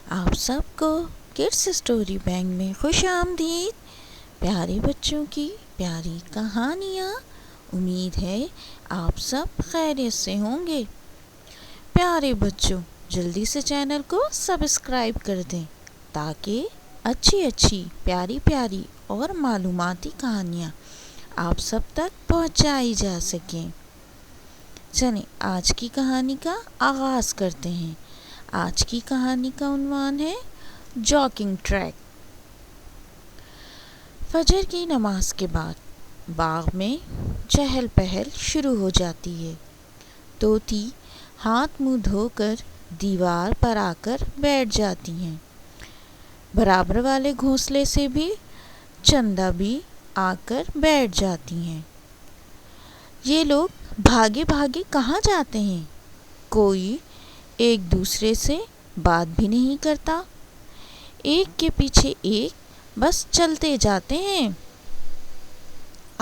آپ سب کو kids story bank میں خوش آمدید۔ پیارے بچوں کی پیاری کہانیاں، امید ہے آپ سب خیریت سے ہوں گے۔ پیارے بچوں، جلدی سے چینل کو سبسکرائب کر دیں تاکہ اچھی پیاری پیاری اور معلوماتی کہانیاں آپ سب تک پہنچائی جا سکیں۔ چلیں آج کی کہانی کا آغاز کرتے ہیں۔ آج کی کہانی کا عنوان ہے جاگنگ ٹریک۔ فجر کی نماز کے بعد باغ میں چہل پہل شروع ہو جاتی ہے۔ طوطی ہاتھ منہ دھو کر دیوار پر آ کر بیٹھ جاتی ہیں۔ برابر والے گھونسلے سے بھی چندہ بھی آ کر بیٹھ جاتی ہیں۔ یہ لوگ بھاگے بھاگے کہاں جاتے ہیں؟ کوئی ایک دوسرے سے بات بھی نہیں کرتا، ایک کے پیچھے ایک بس چلتے جاتے ہیں۔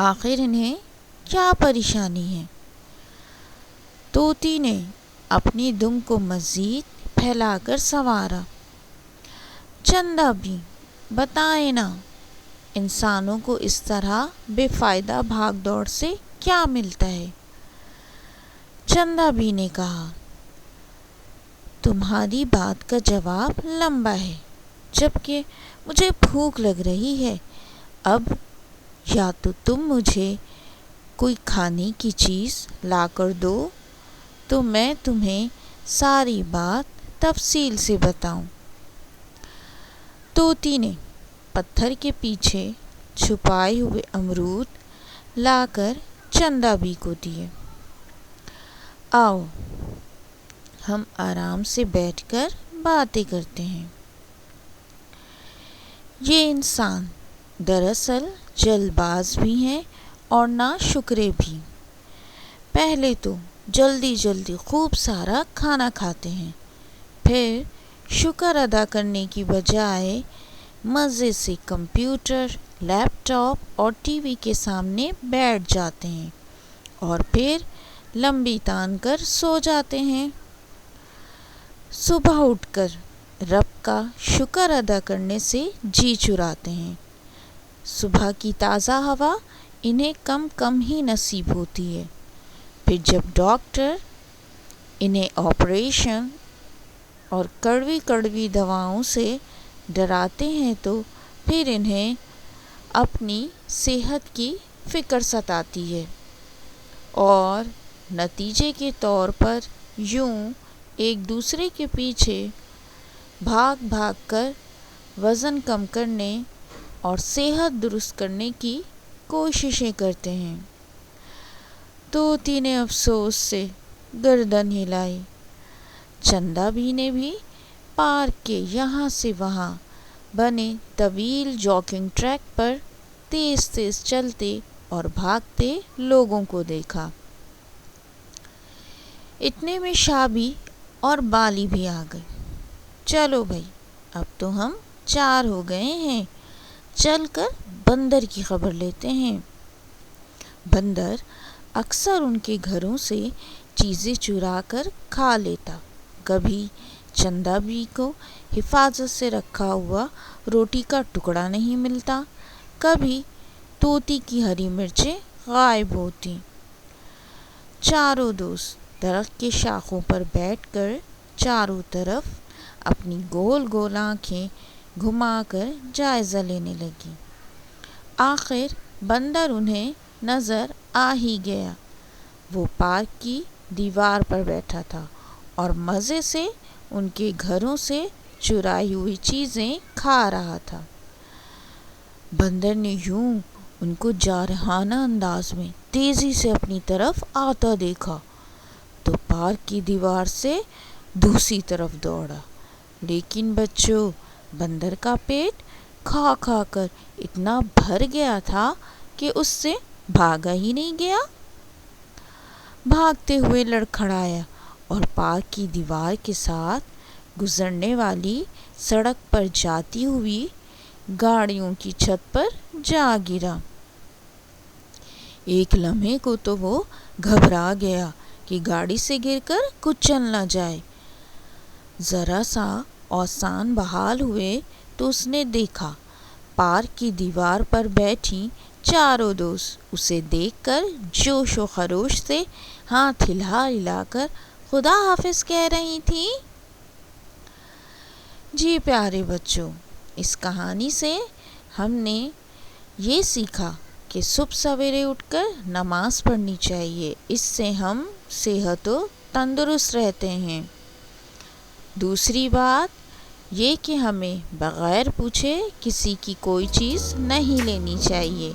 آخر انہیں کیا پریشانی ہے؟ طوطی نے اپنی دم کو مزید پھیلا کر سنوارا۔ چندہ بھی بتائیں نا، انسانوں کو اس طرح بے فائدہ بھاگ دوڑ سے کیا ملتا ہے؟ چندہ بھی نے کہا، تمہاری بات کا جواب لمبا ہے، جبکہ مجھے بھوک لگ رہی ہے۔ اب یا تو تم مجھے کوئی کھانے کی چیز لا کر دو تو میں تمہیں ساری بات تفصیل سے بتاؤں۔ طوطی نے پتھر کے پیچھے چھپائے ہوئے امرود لا کر چندہ بھی کو دیے۔ آؤ ہم آرام سے بیٹھ کر باتیں کرتے ہیں۔ یہ انسان دراصل جلد باز بھی ہیں اور ناشکرے بھی۔ پہلے تو جلدی خوب سارا کھانا کھاتے ہیں، پھر شکر ادا کرنے کی بجائے مزے سے کمپیوٹر، لیپ ٹاپ اور ٹی وی کے سامنے بیٹھ جاتے ہیں اور پھر لمبی تان کر سو جاتے ہیں۔ صبح اٹھ کر رب کا شکر ادا کرنے سے جی چراتے ہیں۔ صبح کی تازہ ہوا انہیں کم ہی نصیب ہوتی ہے۔ پھر جب ڈاکٹر انہیں آپریشن اور کڑوی دواؤں سے ڈراتے ہیں تو پھر انہیں اپنی صحت کی فکر ستاتی ہے اور نتیجے کے طور پر یوں ایک دوسرے کے پیچھے بھاگ کر وزن کم کرنے اور صحت درست کرنے کی کوششیں کرتے ہیں۔ طوطی نے افسوس سے گردن ہلائی۔ چندہ بھی نے بھی پارک کے یہاں سے وہاں بنے طویل جاگنگ ٹریک پر تیز چلتے اور بھاگتے لوگوں کو دیکھا۔ اتنے میں شابی اور بالی بھی آ گئے۔ چلو بھائی، اب تو ہم 4 ہو گئے ہیں، چل کر بندر کی خبر لیتے ہیں۔ بندر اکثر ان کے گھروں سے چیزیں چرا کر کھا لیتا۔ کبھی چندہ بھی کو حفاظت سے رکھا ہوا روٹی کا ٹکڑا نہیں ملتا، کبھی طوطی کی ہری مرچیں غائب ہوتی۔ چاروں دوست درخت کی شاخوں پر بیٹھ کر چاروں طرف اپنی گول آنکھیں گھما کر جائزہ لینے لگی۔ آخر بندر انہیں نظر آ ہی گیا۔ وہ پارک کی دیوار پر بیٹھا تھا اور مزے سے ان کے گھروں سے چرائی ہوئی چیزیں کھا رہا تھا۔ بندر نے یوں ان کو جارحانہ انداز میں تیزی سے اپنی طرف آتا دیکھا تو پارک کی دیوار سے دوسری طرف دوڑا۔ لیکن بچوں، بندر کا پیٹ کھا کر اتنا بھر گیا تھا کہ اس سے بھاگا ہی نہیں گیا۔ بھاگتے ہوئے لڑکھڑایا اور پارک کی دیوار کے ساتھ گزرنے والی سڑک پر جاتی ہوئی گاڑیوں کی چھت پر جا گرا۔ ایک لمحے کو تو وہ گھبرا گیا کہ گاڑی سے گر کر کچل نہ جائے۔ ذرا سا اوسان بحال ہوئے تو اس نے دیکھا پارک کی دیوار پر بیٹھی چاروں دوست اسے دیکھ کر جوش و خروش سے ہاتھ ہلا ہلا کر خدا حافظ کہہ رہی تھی۔ جی پیارے بچوں، اس کہانی سے ہم نے یہ سیکھا کہ صبح سویرے اٹھ کر نماز پڑھنی چاہیے، اس سے ہم صحت و تندرست رہتے ہیں۔ دوسری بات یہ کہ ہمیں بغیر پوچھے کسی کی کوئی چیز نہیں لینی چاہیے،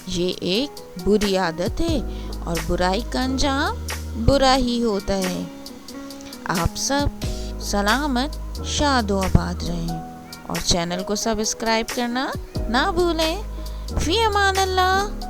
یہ ایک بری عادت ہے اور برائی کا انجام برا ہی ہوتا ہے۔ آپ سب سلامت شاد و آباد رہیں اور چینل کو سبسکرائب کرنا نہ بھولیں۔ فی امان اللہ۔